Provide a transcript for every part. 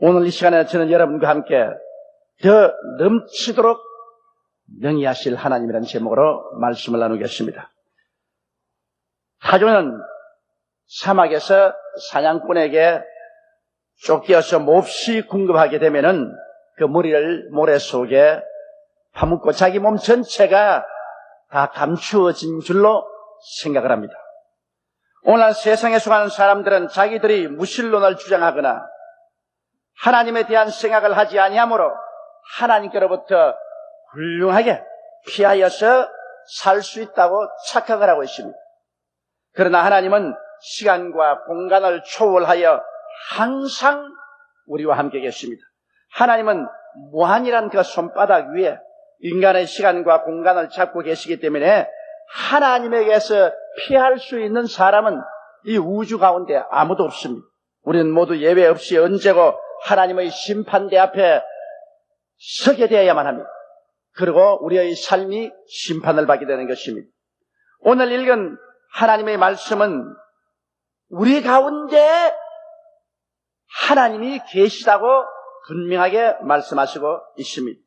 오늘 이 시간에 저는 여러분과 함께 더 넘치도록 명의하실 하나님이라는 제목으로 말씀을 나누겠습니다. 타조는 사막에서 사냥꾼에게 쫓겨서 몹시 궁금하게 되면은 그 머리를 모래 속에 파묻고 자기 몸 전체가 다 감추어진 줄로 생각을 합니다. 오늘 세상에 속하는 사람들은 자기들이 무신론을 주장하거나 하나님에 대한 생각을 하지 아니하므로 하나님께로부터 훌륭하게 피하여서 살 수 있다고 착각을 하고 있습니다. 그러나 하나님은 시간과 공간을 초월하여 항상 우리와 함께 계십니다. 하나님은 무한이란 그 손바닥 위에 인간의 시간과 공간을 잡고 계시기 때문에 하나님에게서 피할 수 있는 사람은 이 우주 가운데 아무도 없습니다. 우리는 모두 예외 없이 언제고 하나님의 심판대 앞에 서게 되어야만 합니다. 그리고 우리의 삶이 심판을 받게 되는 것입니다. 오늘 읽은 하나님의 말씀은 우리 가운데 하나님이 계시다고 분명하게 말씀하시고 있습니다.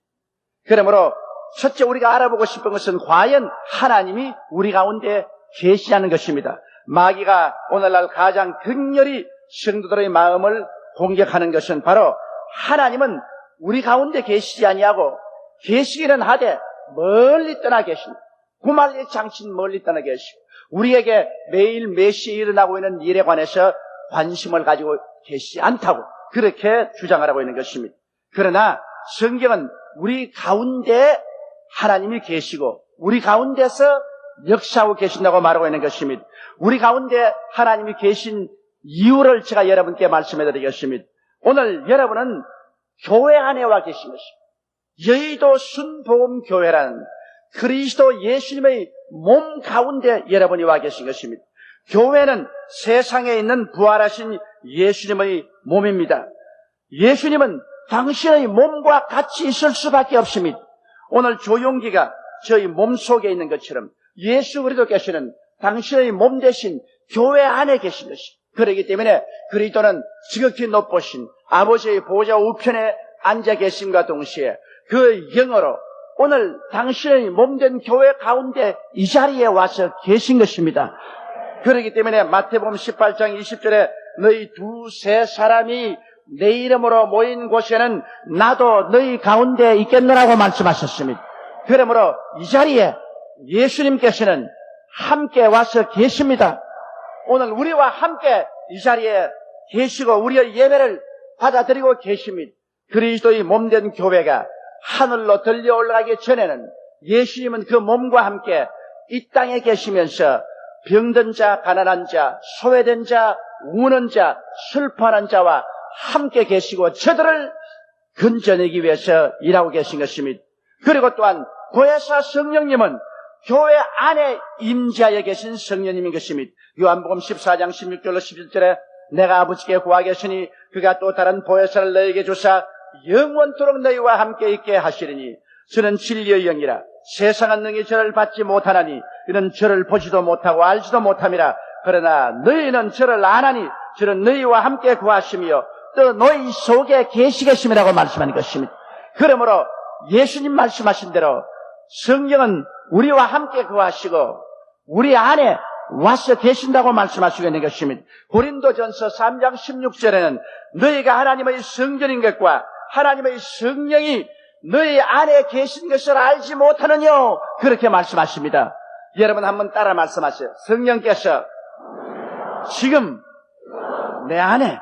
그러므로 첫째 우리가 알아보고 싶은 것은 과연 하나님이 우리 가운데 계시냐는 것입니다. 마귀가 오늘날 가장 극렬히 성도들의 마음을 공격하는 것은 바로 하나님은 우리 가운데 계시지 아니하고 계시기는 하되 멀리 떠나 계십니다. 구말리 장신 멀리 떠나 계시고 우리에게 매일 몇 시에 일어나고 있는 일에 관해서 관심을 가지고 계시지 않다고 그렇게 주장하고 있는 것입니다. 그러나 성경은 우리 가운데 하나님이 계시고 우리 가운데서 역사하고 계신다고 말하고 있는 것입니다. 우리 가운데 하나님이 계신 이유를 제가 여러분께 말씀해 드리겠습니다. 오늘 여러분은 교회 안에 와 계신 것입니다. 여의도 순복음교회라는 그리스도 예수님의 몸 가운데 여러분이 와 계신 것입니다. 교회는 세상에 있는 부활하신 예수님의 몸입니다. 예수님은 당신의 몸과 같이 있을 수밖에 없습니다. 오늘 조용기가 저희 몸 속에 있는 것처럼 예수 그리스도께서는 당신의 몸 대신 교회 안에 계신 것입니다. 그렇기 때문에 그리스도는 지극히 높으신 아버지의 보좌 우편에 앉아 계심과 동시에 그 영으로 오늘 당신의 몸된 교회 가운데 이 자리에 와서 계신 것입니다. 그렇기 때문에 마태복음 18장 20절에 너희 두세 사람이 내 이름으로 모인 곳에는 나도 너희 가운데 있겠노라고 말씀하셨습니다. 그러므로 이 자리에 예수님께서는 함께 와서 계십니다. 오늘 우리와 함께 이 자리에 계시고 우리의 예배를 받아들이고 계십니다. 그리스도의 몸된 교회가 하늘로 들려 올라가기 전에는 예수님은 그 몸과 함께 이 땅에 계시면서 병든 자, 가난한 자, 소외된 자, 우는 자, 슬퍼하는 자와 함께 계시고 저들을 건져내기 위해서 일하고 계신 것입니다. 그리고 또한 보혜사 성령님은 교회 안에 임재하여 계신 성령님인 것입니다. 요한복음 14장 16절로 17절에 내가 아버지께 구하겠으니 그가 또 다른 보혜사를 너에게 주사 영원토록 너희와 함께 있게 하시리니 저는 진리의 영이라 세상은 능히 저를 받지 못하나니 이는 저를 보지도 못하고 알지도 못함이라 그러나 너희는 저를 아나니 저는 너희와 함께 구하시며 또 너희 속에 계시겠음이라고 말씀하는 것입니다. 그러므로 예수님 말씀하신 대로 성령은 우리와 함께 구하시고 우리 안에 와서 계신다고 말씀하시고 있는 것입니다. 고린도전서 3장 16절에는 너희가 하나님의 성전인 것과 하나님의 성령이 너희 안에 계신 것을 알지 못하느뇨 그렇게 말씀하십니다. 여러분 한번 따라 말씀하세요. 성령께서 지금 내 안에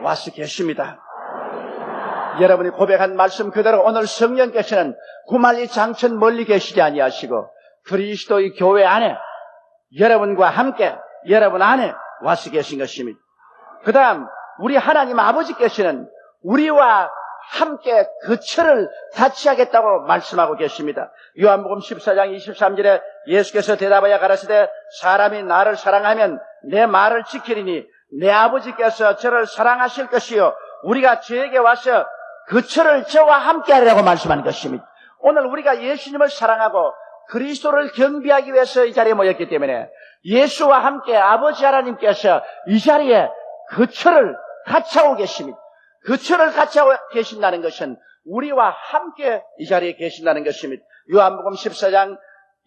와서 계십니다. 여러분이 고백한 말씀 그대로 오늘 성령께서는 구말리 장천 멀리 계시지 아니하시고 그리스도의 교회 안에 여러분과 함께 여러분 안에 와서 계신 것입니다. 그 다음 우리 하나님 아버지께서는 우리와 함께 거처를 같이 하겠다고 말씀하고 계십니다. 요한복음 14장 23절에 예수께서 대답하여 가라사대 사람이 나를 사랑하면 내 말을 지키리니 내 아버지께서 저를 사랑하실 것이요 우리가 저에게 와서 거처를 저와 함께 하리라고 말씀하는 것입니다. 오늘 우리가 예수님을 사랑하고 그리스도를 경배하기 위해서 이 자리에 모였기 때문에 예수와 함께 아버지 하나님께서 이 자리에 거처를 같이 하고 계십니다. 거처를 같이 하고 계신다는 것은 우리와 함께 이 자리에 계신다는 것입니다. 요한복음 14장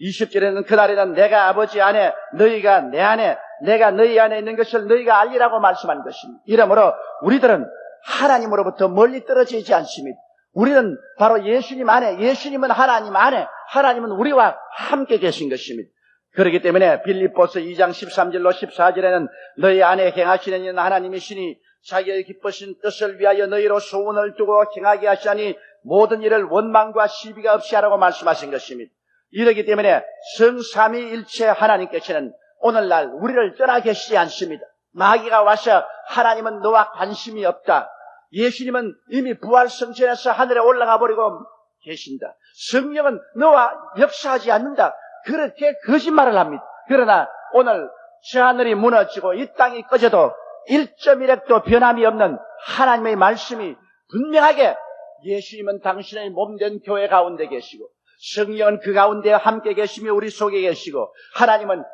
20절에는 그날에는 내가 아버지 안에 너희가 내 안에 내가 너희 안에 있는 것을 너희가 알리라고 말씀한 것입니다. 이러므로 우리들은 하나님으로부터 멀리 떨어지지 않습니다. 우리는 바로 예수님 안에, 예수님은 하나님 안에, 하나님은 우리와 함께 계신 것입니다. 그렇기 때문에 빌립보서 2장 13절로 14절에는 너희 안에 행하시는 이는 하나님이시니 자기의 기쁘신 뜻을 위하여 너희로 소원을 두고 행하게 하시니 모든 일을 원망과 시비가 없이 하라고 말씀하신 것입니다. 이렇기 때문에 성삼위일체 하나님께서는 오늘날 우리를 떠나 계시지 않습니다. 마귀가 와서 하나님은 너와 관심이 없다. 예수님은 이미 부활승천해서 하늘에 올라가 버리고 계신다. 성령은 너와 역사하지 않는다. 그렇게 거짓말을 합니다. 그러나 오늘 저 하늘이 무너지고 이 땅이 꺼져도 1.1핵도 변함이 없는 하나님의 말씀이 분명하게 예수님은 당신의 몸된 교회 가운데 계시고 성령은 그 가운데 함께 계시며 우리 속에 계시고 하나님은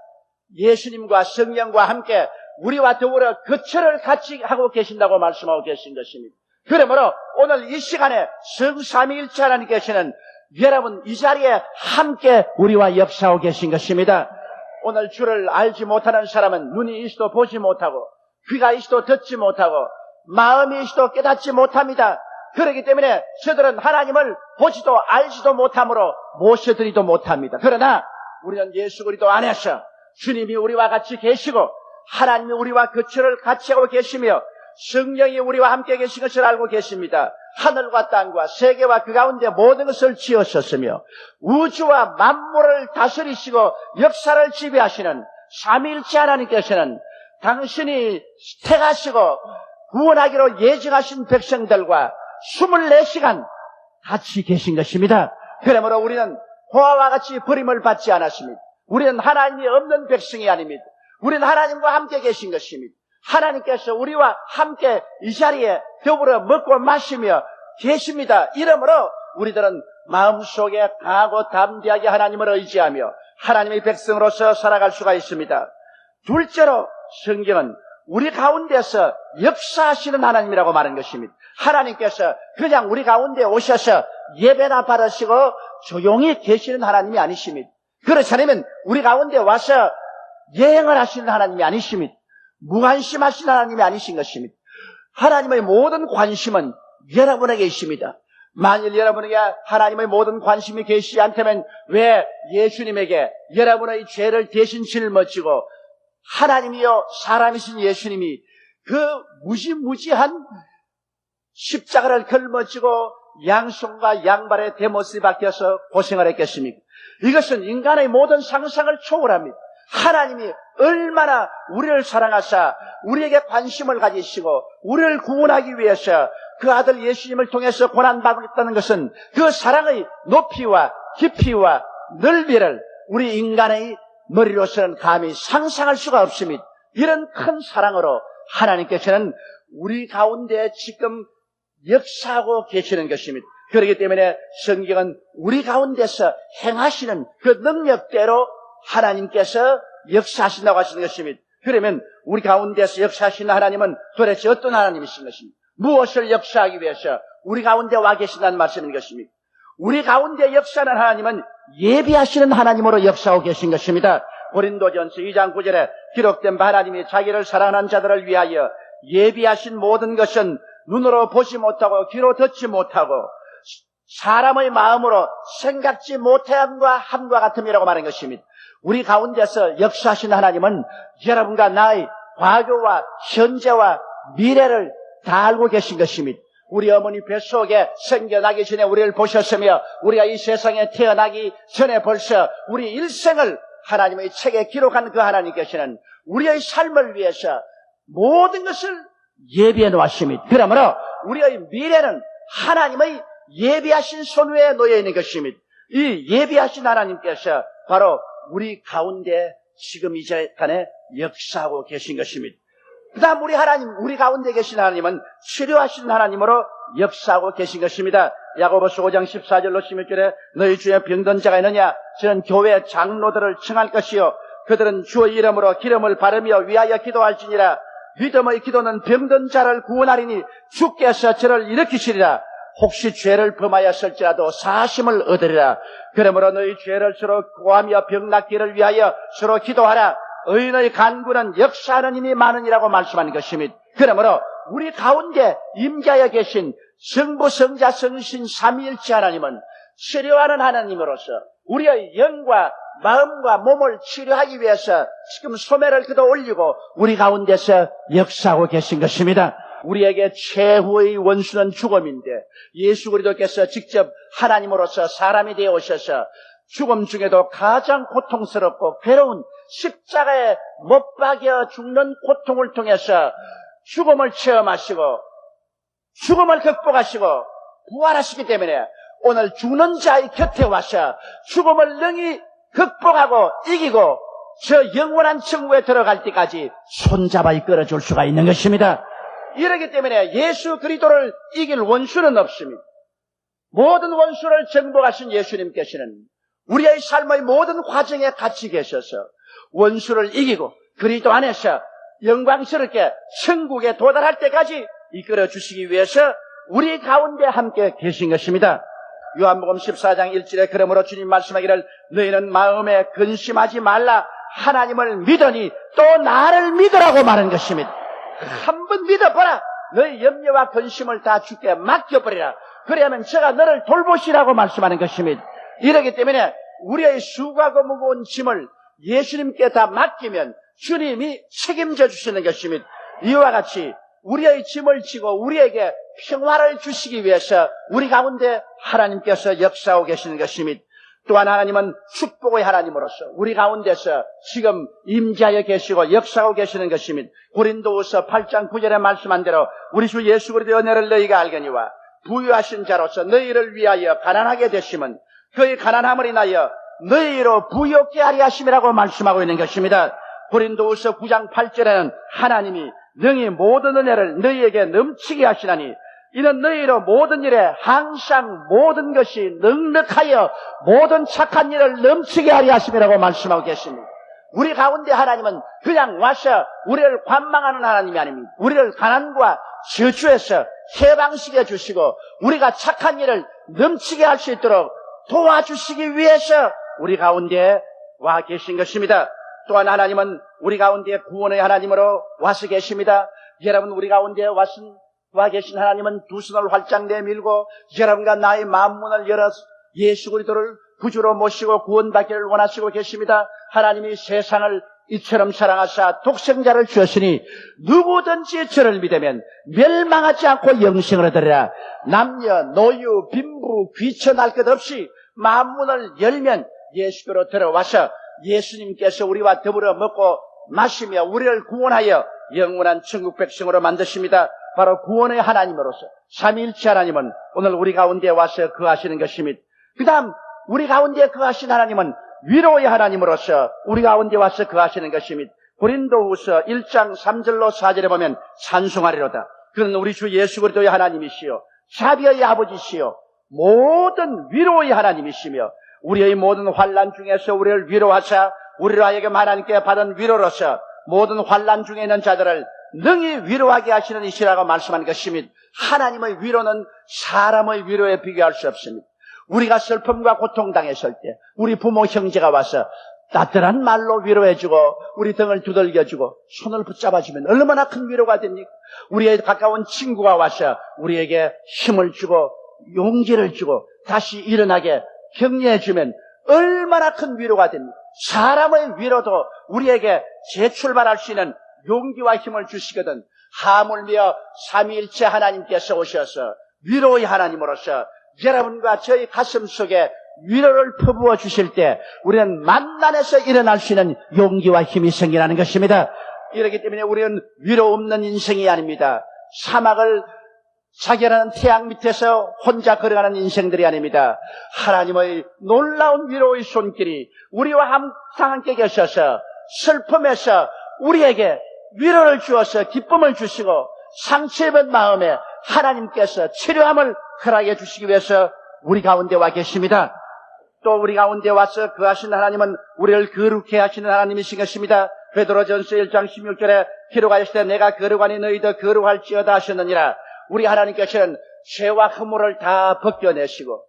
예수님과 성령과 함께 우리와 더불어 거처를 같이 하고 계신다고 말씀하고 계신 것입니다. 그러므로 오늘 이 시간에 성삼위일체 하나님께서는 여러분 이 자리에 함께 우리와 역사하고 계신 것입니다. 오늘 주를 알지 못하는 사람은 눈이 있어도 보지 못하고 귀가 있어도 듣지 못하고 마음이 있어도 깨닫지 못합니다. 그렇기 때문에 저들은 하나님을 보지도 알지도 못하므로 모셔드리도 못합니다. 그러나 우리는 예수 그리스도 안에서 주님이 우리와 같이 계시고 하나님이 우리와 거처를 같이 하고 계시며 성령이 우리와 함께 계신 것을 알고 계십니다. 하늘과 땅과 세계와 그 가운데 모든 것을 지으셨으며 우주와 만물을 다스리시고 역사를 지배하시는 삼위일체 하나님께서는 당신이 택하시고 구원하기로 예정하신 백성들과 24시간 같이 계신 것입니다. 그러므로 우리는 호화와 같이 버림을 받지 않았습니다. 우리는 하나님이 없는 백성이 아닙니다. 우리는 하나님과 함께 계신 것입니다. 하나님께서 우리와 함께 이 자리에 더불어 먹고 마시며 계십니다. 이러므로 우리들은 마음속에 강하고 담대하게 하나님을 의지하며 하나님의 백성으로서 살아갈 수가 있습니다. 둘째로 성경은 우리 가운데서 역사하시는 하나님이라고 말하는 것입니다. 하나님께서 그냥 우리 가운데 오셔서 예배나 받으시고 조용히 계시는 하나님이 아니십니다. 그렇지 않으면 우리 가운데 와서 여행을 하시는 하나님이 아니십니다. 무관심하신 하나님이 아니신 것입니다. 하나님의 모든 관심은 여러분에게 있습니다. 만일 여러분에게 하나님의 모든 관심이 계시지 않다면 왜 예수님에게 여러분의 죄를 대신 짊어지고 하나님이요 사람이신 예수님이 그 무지무지한 십자가를 걸머지고 양손과 양발에 대못을 박혀서 고생을 했겠습니까? 이것은 인간의 모든 상상을 초월합니다. 하나님이 얼마나 우리를 사랑하사 우리에게 관심을 가지시고 우리를 구원하기 위해서 그 아들 예수님을 통해서 고난받았다는 것은 그 사랑의 높이와 깊이와 넓이를 우리 인간의 머리로서는 감히 상상할 수가 없습니다. 이런 큰 사랑으로 하나님께서는 우리 가운데 지금 역사하고 계시는 것입니다. 그렇기 때문에 성경은 우리 가운데서 행하시는 그 능력대로 하나님께서 역사하신다고 하시는 것입니다. 그러면 우리 가운데서 역사하시는 하나님은 도대체 어떤 하나님이신 것입니까? 무엇을 역사하기 위해서 우리 가운데 와 계신다는 말씀인 것입니까? 우리 가운데 역사하는 하나님은 예비하시는 하나님으로 역사하고 계신 것입니다. 고린도전서 2장 9절에 기록된 바 하나님이 자기를 사랑하는 자들을 위하여 예비하신 모든 것은 눈으로 보지 못하고 귀로 듣지 못하고 사람의 마음으로 생각지 못함과 함과 같음이라고 말한 것입니다. 우리 가운데서 역사하시는 하나님은 여러분과 나의 과거와 현재와 미래를 다 알고 계신 것입니다. 우리 어머니 뱃속에 생겨나기 전에 우리를 보셨으며 우리가 이 세상에 태어나기 전에 벌써 우리 일생을 하나님의 책에 기록한 그 하나님께서는 우리의 삶을 위해서 모든 것을 예비해 놓았습니다. 그러므로 우리의 미래는 하나님의 예비하신 손 위에 놓여 있는 것입니다. 이 예비하신 하나님께서 바로 우리 가운데 지금 이 시간에 역사하고 계신 것입니다. 그 다음 우리 가운데 계신 하나님은 치료하시는 하나님으로 역사하고 계신 것입니다. 야고보서 5장 14절로 16절에 너희 중에 병든 자가 있느냐? 저는 교회 장로들을 청할 것이요 그들은 주의 이름으로 기름을 바르며 위하여 기도할지니라. 믿음의 기도는 병든 자를 구원하리니 주께서 저를 일으키시리라. 혹시 죄를 범하였을지라도 사심을 얻으리라. 그러므로 너희 죄를 서로 고하며 병 낫기를 위하여 서로 기도하라. 의인의 간구는 역사하는 힘이 많으니라고 말씀하는 것입니다. 그러므로 우리 가운데 임자여 계신 성부, 성자, 성신, 삼위일체 하나님은 치료하는 하나님으로서 우리의 영과 마음과 몸을 치료하기 위해서 지금 소매를 걷어 올리고 우리 가운데서 역사하고 계신 것입니다. 우리에게 최후의 원수는 죽음인데 예수 그리스도께서 직접 하나님으로서 사람이 되어 오셔서 죽음 중에도 가장 고통스럽고 괴로운 십자가에 못 박여 죽는 고통을 통해서 죽음을 체험하시고 죽음을 극복하시고 부활하시기 때문에 오늘 죽는 자의 곁에 와서 죽음을 능히 극복하고 이기고 저 영원한 천국에 들어갈 때까지 손잡아 이끌어 줄 수가 있는 것입니다. 이러기 때문에 예수 그리스도를 이길 원수는 없습니다. 모든 원수를 정복하신 예수님께서는 우리의 삶의 모든 과정에 같이 계셔서 원수를 이기고 그리스도 안에서 영광스럽게 천국에 도달할 때까지 이끌어 주시기 위해서 우리 가운데 함께 계신 것입니다. 요한복음 14장 1절에 그러므로 주님 말씀하기를 너희는 마음에 근심하지 말라. 하나님을 믿으니 또 나를 믿으라고 말한 것입니다. 한번 믿어보라. 너희 염려와 근심을 다 주께 맡겨버리라. 그래야만 제가 너를 돌보시라고 말씀하는 것입니다. 이러기 때문에 우리의 수고하고 무거운 짐을 예수님께 다 맡기면 주님이 책임져 주시는 것입니다. 이와 같이 우리의 짐을 지고 우리에게 평화를 주시기 위해서 우리 가운데 하나님께서 역사하고 계시는 것입니다. 또한 하나님은 축복의 하나님으로서 우리 가운데서 지금 임재하여 계시고 역사하고 계시는 것입니다. 고린도후서 8장 9절에 말씀한 대로 우리 주 예수 그리스도의 은혜를 너희가 알거니와 부유하신 자로서 너희를 위하여 가난하게 되심은 그의 가난함을 인하여 너희로 부유케 하리 하심이라고 말씀하고 있는 것입니다. 고린도후서 9장 8절에는 하나님이 능히 모든 은혜를 너희에게 넘치게 하시나니 이는 너희로 모든 일에 항상 모든 것이 넉넉하여 모든 착한 일을 넘치게 하리 하심이라고 말씀하고 계십니다. 우리 가운데 하나님은 그냥 와서 우리를 관망하는 하나님이 아닙니다. 우리를 가난과 저주에서 해방시켜 주시고 우리가 착한 일을 넘치게 할 수 있도록 도와주시기 위해서 우리 가운데 와 계신 것입니다. 또한 하나님은 우리 가운데 구원의 하나님으로 와서 계십니다. 여러분 우리 가운데 와 계신 하나님은 두 손을 활짝 내밀고 여러분과 나의 마음문을 열어 예수 그리스도를 구주로 모시고 구원받기를 원하시고 계십니다. 하나님이 세상을 이처럼 사랑하사 독생자를 주었으니 누구든지 저를 믿으면 멸망하지 않고 영생을 얻으리라. 남녀, 노유, 빈부, 귀천할 것 없이 마음문을 열면 예수께로 들어와서 예수님께서 우리와 더불어 먹고 마시며 우리를 구원하여 영원한 천국 백성으로 만드십니다. 바로 구원의 하나님으로서 삼위일체 하나님은 오늘 우리 가운데 와서 거하시는 것입니다. 그 다음 우리 가운데 거하신 하나님은 위로의 하나님으로서 우리 가운데 와서 거하시는 것입니다. 고린도후서 1장 3절로 4절에 보면 찬송하리로다. 그는 우리 주 예수 그리스도의 하나님이시요 자비의 아버지시요 모든 위로의 하나님이시며 우리의 모든 환난 중에서 우리를 위로하사 우리로 하여금 하나님께 받은 위로로서 모든 환난 중에 있는 자들을 능히 위로하게 하시는 이시라고 말씀하는 것입니다. 하나님의 위로는 사람의 위로에 비교할 수 없습니다. 우리가 슬픔과 고통당했을 때 우리 부모 형제가 와서 따뜻한 말로 위로해주고 우리 등을 두들겨주고 손을 붙잡아주면 얼마나 큰 위로가 됩니까? 우리의 가까운 친구가 와서 우리에게 힘을 주고 용기를 주고 다시 일어나게 격려해주면 얼마나 큰 위로가 됩니까? 사람의 위로도 우리에게 재출발할 수 있는 용기와 힘을 주시거든 하물며 삼위일체 하나님께서 오셔서 위로의 하나님으로서 여러분과 저희 가슴 속에 위로를 퍼부어 주실 때 우리는 만난에서 일어날 수 있는 용기와 힘이 생겨나는 것입니다. 이렇기 때문에 우리는 위로 없는 인생이 아닙니다. 사막을 자결하는 태양 밑에서 혼자 걸어가는 인생들이 아닙니다. 하나님의 놀라운 위로의 손길이 우리와 항상 함께 계셔서 슬픔에서 우리에게 위로를 주어서 기쁨을 주시고 상처입은 마음에 하나님께서 치료함을 허락해 주시기 위해서 우리 가운데 와 계십니다. 또 우리 가운데 와서 거하시는 하나님은 우리를 거룩해 하시는 하나님이신 것입니다. 베드로전서 1장 16절에 기록하시되 내가 거룩하니 너희도 거룩할지어다 하셨느니라. 우리 하나님께서는 죄와 허물을 다 벗겨내시고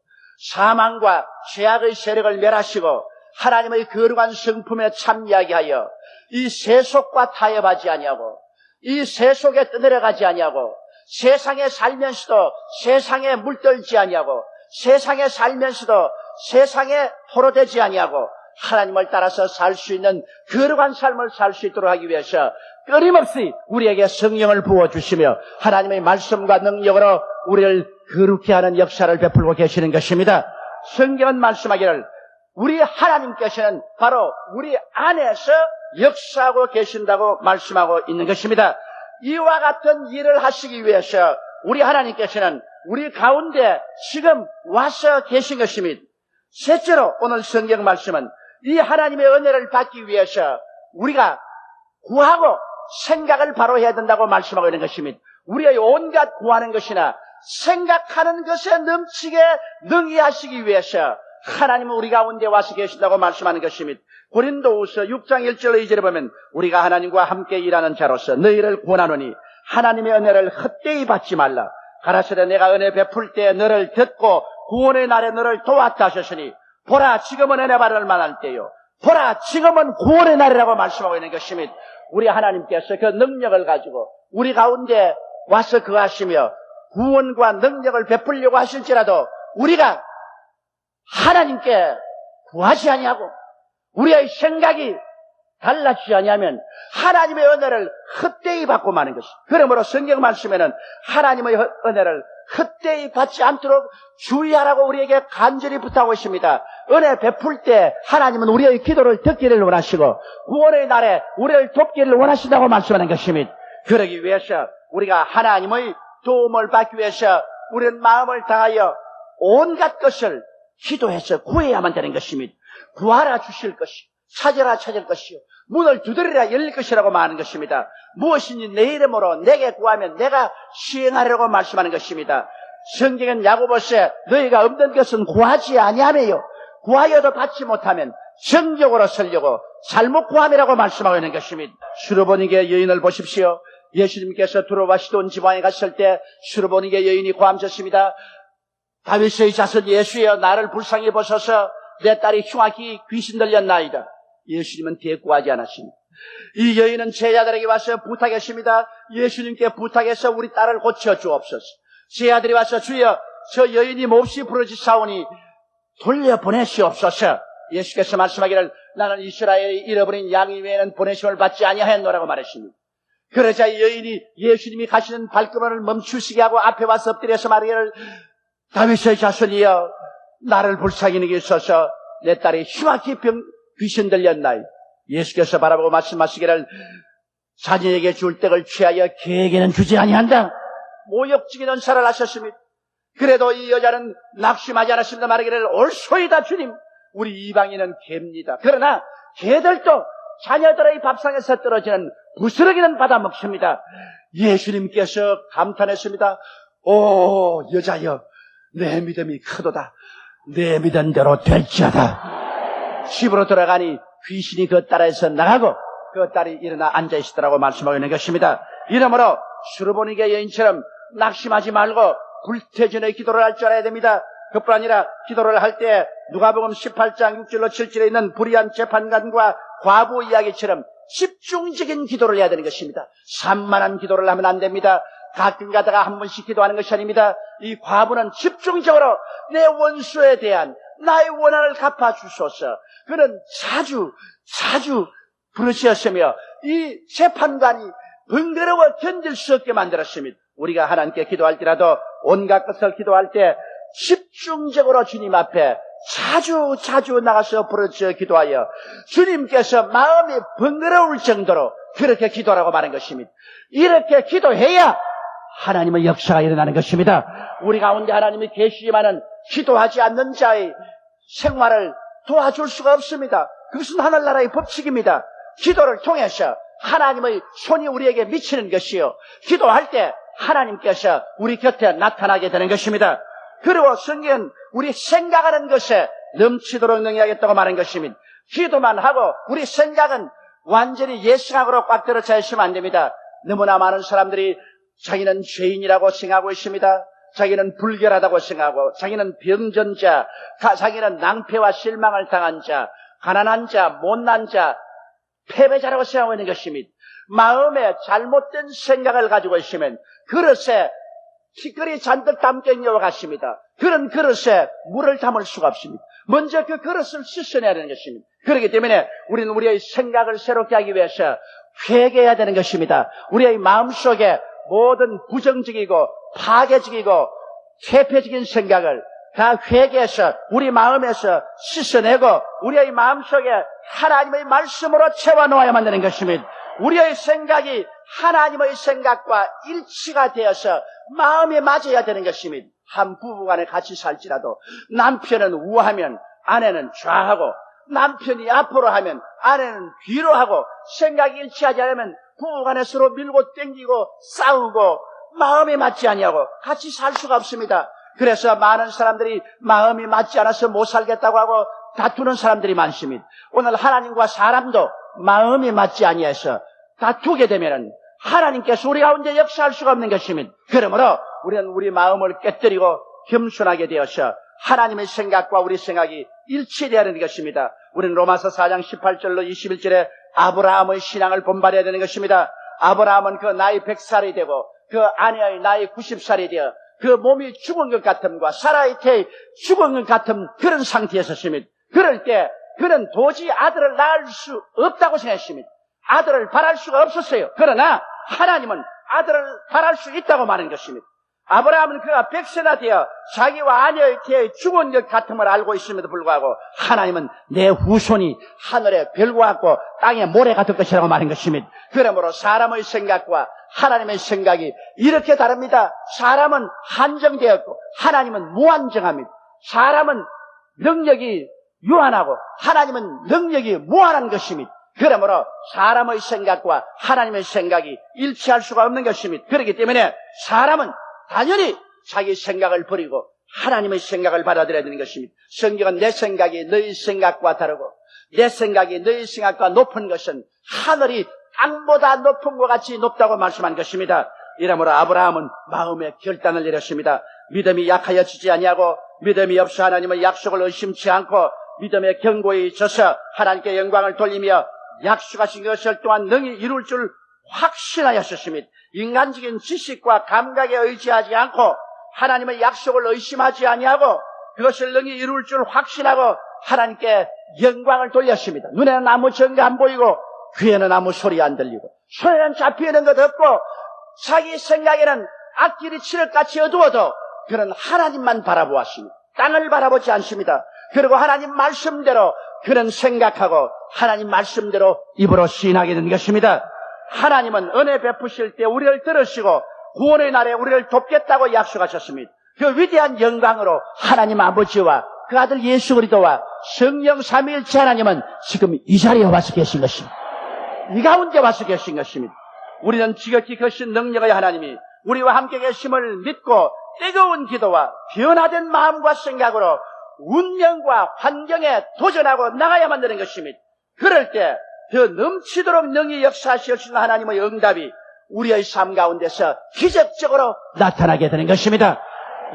사망과 죄악의 세력을 멸하시고 하나님의 거룩한 성품에 참여하게 하여 이 세속과 타협하지 아니하고 이 세속에 떠내려가지 아니하고 세상에 살면서도 세상에 물들지 아니하고 세상에 살면서도 세상에 포로되지 아니하고 하나님을 따라서 살 수 있는 거룩한 삶을 살 수 있도록 하기 위해서 끊임없이 우리에게 성령을 부어주시며 하나님의 말씀과 능력으로 우리를 거룩히 하는 역사를 베풀고 계시는 것입니다. 성경은 말씀하기를 우리 하나님께서는 바로 우리 안에서 역사하고 계신다고 말씀하고 있는 것입니다. 이와 같은 일을 하시기 위해서 우리 하나님께서는 우리 가운데 지금 와서 계신 것입니다. 셋째로 오늘 성경 말씀은 이 하나님의 은혜를 받기 위해서 우리가 구하고 생각을 바로 해야 된다고 말씀하고 있는 것입니다. 우리의 온갖 구하는 것이나 생각하는 것에 넘치게 능히 하시기 위해서 하나님은 우리 가운데 와서 계신다고 말씀하는 것입니다. 고린도후서 6장 1절 2절에 보면 우리가 하나님과 함께 일하는 자로서 너희를 권하노니 하나님의 은혜를 헛되이 받지 말라. 가라사대 내가 은혜 베풀 때 너를 듣고 구원의 날에 너를 도왔다 하셨으니 보라 지금은 은혜 받을 만할 때요. 보라 지금은 구원의 날이라고 말씀하고 있는 것입니다. 우리 하나님께서 그 능력을 가지고 우리 가운데 와서 거하시며 구원과 능력을 베풀려고 하실지라도 우리가 하나님께 구하지 아니하고 우리의 생각이 달라지지 아니하면 하나님의 은혜를 헛되이 받고 마는 것이. 그러므로 성경 말씀에는 하나님의 은혜를 헛되이 받지 않도록 주의하라고 우리에게 간절히 부탁하고 있습니다. 은혜 베풀 때 하나님은 우리의 기도를 듣기를 원하시고 구원의 날에 우리를 돕기를 원하신다고 말씀하는 것입니다. 그러기 위해서 우리가 하나님의 도움을 받기 위해서 우리는 마음을 다하여 온갖 것을 기도해서 구해야만 되는 것입니다. 구하라 주실 것이, 찾으라 찾을 것이요, 문을 두드리라 열릴 것이라고 말하는 것입니다. 무엇이니 내 이름으로 내게 구하면 내가 시행하려고 말씀하는 것입니다. 성경은 야고보서에 너희가 없는 것은 구하지 아니하며요 구하여도 받지 못하면 정욕으로 설려고 잘못 구함이라고 말씀하고 있는 것입니다. 수르보니게 여인을 보십시오. 예수님께서 두로와 시돈 지방에 갔을 때 수르보니게 여인이 고함쳤습니다. 다윗의 자손 예수여 나를 불쌍히 보소서 내 딸이 흉악히 귀신 들렸나이다. 예수님은 대꾸하지 않았습니다. 이 여인은 제자들에게 와서 부탁했습니다. 예수님께 부탁해서 우리 딸을 고쳐 주옵소서. 제자들이 와서 주여 저 여인이 몹시 부르짖사오니 돌려보내시옵소서. 예수께서 말씀하기를 나는 이스라엘의 잃어버린 양 외에는 보내심을 받지 아니하였노라고 말했습니다. 그러자 이 여인이 예수님이 가시는 발걸음을 멈추시게 하고 앞에 와서 엎드려서 말하기를 다윗의 자손이여 나를 불쌍히 여기소서 내 딸이 흉악히 귀신 들렸나이. 예수께서 바라보고 말씀하시기를 자녀에게 줄 떡을 취하여 개에게는 주지 아니한다. 모욕적인 은사를 하셨습니다. 그래도 이 여자는 낙심하지 않았습니다. 말하기를 옳소이다 주님 우리 이방인은 개입니다. 그러나 개들도 자녀들의 밥상에서 떨어지는 부스러기는 받아 먹습니다. 예수님께서 감탄했습니다. 오 여자여 내 믿음이 크도다. 내 믿은 대로 될지어다. 집으로 돌아가니 귀신이 그 딸에서 나가고 그 딸이 일어나 앉아있더라고 말씀하고 있는 것입니다. 이러므로 수르보니게 여인처럼 낙심하지 말고 불태전의 기도를 할 줄 알아야 됩니다. 그뿐 아니라 기도를 할 때 누가복음 18장 6절로 7절에 있는 불의한 재판관과 과부 이야기처럼 집중적인 기도를 해야 되는 것입니다. 산만한 기도를 하면 안 됩니다. 가끔 가다가 한 번씩 기도하는 것이 아닙니다. 이 과부는 집중적으로 내 원수에 대한 나의 원한을 갚아주소서. 그는 자주 부르짖었으며 이 재판관이 번거로워 견딜 수 없게 만들었습니다. 우리가 하나님께 기도할 때라도 온갖 것을 기도할 때 집중적으로 주님 앞에 자주 나가서 부르짖어 기도하여 주님께서 마음이 번거로울 정도로 그렇게 기도하라고 말한 것입니다. 이렇게 기도해야 하나님의 역사가 일어나는 것입니다. 우리 가운데 하나님이 계시지만은 기도하지 않는 자의 생활을 도와줄 수가 없습니다. 그것은 하늘나라의 법칙입니다. 기도를 통해서 하나님의 손이 우리에게 미치는 것이요, 기도할 때 하나님께서 우리 곁에 나타나게 되는 것입니다. 그리고 성경은 우리 생각하는 것에 넘치도록 능히하겠다고 말한 것입니다. 기도만 하고 우리 생각은 완전히 예생각으로 꽉 들어차 있으면 안 됩니다. 너무나 많은 사람들이 자기는 죄인이라고 생각하고 있습니다. 자기는 불결하다고 생각하고, 자기는 병전자, 자기는 낭패와 실망을 당한 자, 가난한 자, 못난 자, 패배자라고 생각하고 있는 것입니다. 마음에 잘못된 생각을 가지고 있으면 그릇에 티끌이 잔뜩 담겨 있는 것 같습니다. 그런 그릇에 물을 담을 수가 없습니다. 먼저 그 그릇을 씻어내야 되는 것입니다. 그렇기 때문에 우리는 우리의 생각을 새롭게 하기 위해서 회개해야 되는 것입니다. 우리의 마음속에 모든 부정적이고 파괴적이고 퇴폐적인 생각을 다 회개해서 우리 마음에서 씻어내고 우리의 마음속에 하나님의 말씀으로 채워놓아야만 되는 것입니다. 우리의 생각이 하나님의 생각과 일치가 되어서 마음에 맞아야 되는 것입니다. 한 부부간에 같이 살지라도 남편은 우하면 아내는 좌하고, 남편이 앞으로 하면 아내는 뒤로 하고, 생각이 일치하지 않으면 부부간에 서로 밀고 땡기고 싸우고 마음에 맞지 아니하고 같이 살 수가 없습니다. 그래서 많은 사람들이 마음이 맞지 않아서 못 살겠다고 하고 다투는 사람들이 많습니다. 오늘 하나님과 사람도 마음이 맞지 아니해서 다투게 되면은 하나님께서 우리 가운데 역사할 수가 없는 것입니다. 그러므로 우리는 우리 마음을 깨뜨리고 겸손하게 되어서 하나님의 생각과 우리 생각이 일치되어야 하는 것입니다. 우리는 로마서 4장 18절로 21절에 아브라함의 신앙을 본받아야 되는 것입니다. 아브라함은 그 나이 100살이 되고 그 아내의 나이 90살이 되어 그 몸이 죽은 것 같음과 사라의 태의 죽은 것 같은 그런 상태에 섰습니다. 그럴 때 그는 도저히 아들을 낳을 수 없다고 생각했습니다. 아들을 바랄 수가 없었어요. 그러나 하나님은 아들을 바랄 수 있다고 말한 것입니다. 아브라함은 그가 100세나 되어 자기와 아내의 태의 죽은 것 같음을 알고 있음에도 불구하고 하나님은 내 후손이 하늘의 별과 같고 땅의 모래가 될 것이라고 말한 것입니다. 그러므로 사람의 생각과 하나님의 생각이 이렇게 다릅니다. 사람은 한정되었고 하나님은 무한정합니다. 사람은 능력이 유한하고 하나님은 능력이 무한한 것입니다. 그러므로 사람의 생각과 하나님의 생각이 일치할 수가 없는 것입니다. 그렇기 때문에 사람은 당연히 자기 생각을 버리고 하나님의 생각을 받아들여야 되는 것입니다. 성경은 내 생각이 너희 생각과 다르고 내 생각이 너희 생각과 높은 것은 하늘이 땅보다 높은 것 같이 높다고 말씀한 것입니다. 이러므로 아브라함은 마음의 결단을 내렸습니다. 믿음이 약하여지지 아니하고 믿음이 없어 하나님의 약속을 의심치 않고 믿음의 경고에 져서 하나님께 영광을 돌리며 약속하신 것을 또한 능히 이룰 줄 확신하였습니다. 인간적인 지식과 감각에 의지하지 않고 하나님의 약속을 의심하지 아니하고 그것을 능히 이룰 줄 확신하고 하나님께 영광을 돌렸습니다. 눈에는 아무 증거 안 보이고 귀에는 아무 소리 안 들리고 손에는 잡히는 것 없고 자기 생각에는 앞길이 칠흑같이 어두워도 그는 하나님만 바라보았습니다. 땅을 바라보지 않습니다. 그리고 하나님 말씀대로 그는 생각하고 하나님 말씀대로 입으로 시인하게 된 것입니다. 하나님은 은혜 베푸실 때 우리를 들으시고 구원의 날에 우리를 돕겠다고 약속하셨습니다. 그 위대한 영광으로 하나님 아버지와 그 아들 예수 그리스도와 성령 삼위일체 하나님은 지금 이 자리에 와서 계신 것입니다. 이 가운데 와서 계신 것입니다. 우리는 지극히 크신 능력의 하나님이 우리와 함께 계심을 믿고 뜨거운 기도와 변화된 마음과 생각으로 운명과 환경에 도전하고 나가야만 되는 것입니다. 그럴 때 더 넘치도록 능히 역사하실 수 있는 하나님의 응답이 우리의 삶 가운데서 기적적으로 나타나게 되는 것입니다.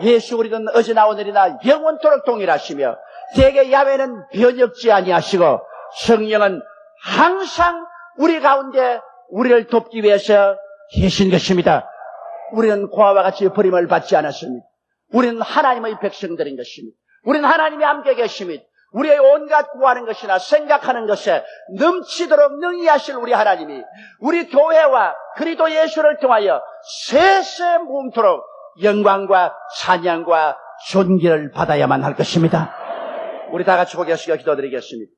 예수 그리스도는 어제나 오늘이나 영원토록 동일하시며 대개 야훼는 변혁지 아니하시고 성령은 항상 우리 가운데 우리를 돕기 위해서 계신 것입니다. 우리는 고아와 같이 버림을 받지 않았습니다. 우리는 하나님의 백성들인 것입니다. 우리는 하나님이 함께 계십니다. 우리의 온갖 구하는 것이나 생각하는 것에 넘치도록 능히 하실 우리 하나님이 우리 교회와 그리스도 예수를 통하여 세세 무궁토록 영광과 찬양과 존귀를 받아야만 할 것입니다. 우리 다 같이 고개 숙여 기도드리겠습니다.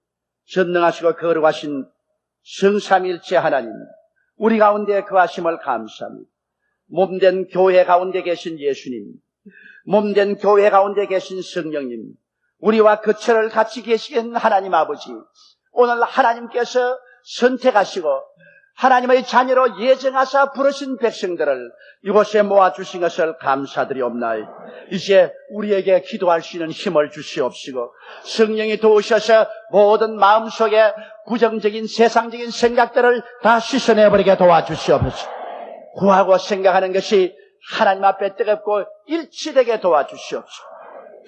전능하시고 거룩하신 성삼일체 하나님, 우리 가운데 거하심을 감사합니다. 몸된 교회 가운데 계신 예수님, 몸된 교회 가운데 계신 성령님, 우리와 거처를 같이 계시는 하나님 아버지, 오늘 하나님께서 선택하시고 하나님의 자녀로 예정하사 부르신 백성들을 이곳에 모아주신 것을 감사드리옵나이다. 이제 우리에게 기도할 수 있는 힘을 주시옵시고 성령이 도우셔서 모든 마음속에 부정적인 세상적인 생각들을 다 씻어내버리게 도와주시옵소서. 구하고 생각하는 것이 하나님 앞에 뜨겁고 일치되게 도와주시옵소서.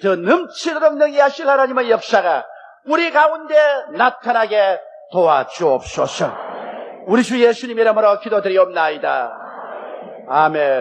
저 넘치도록 능히하실 하나님의 역사가 우리 가운데 나타나게 도와주옵소서. 우리 주 예수님 이름으로 기도드리옵나이다. 아멘.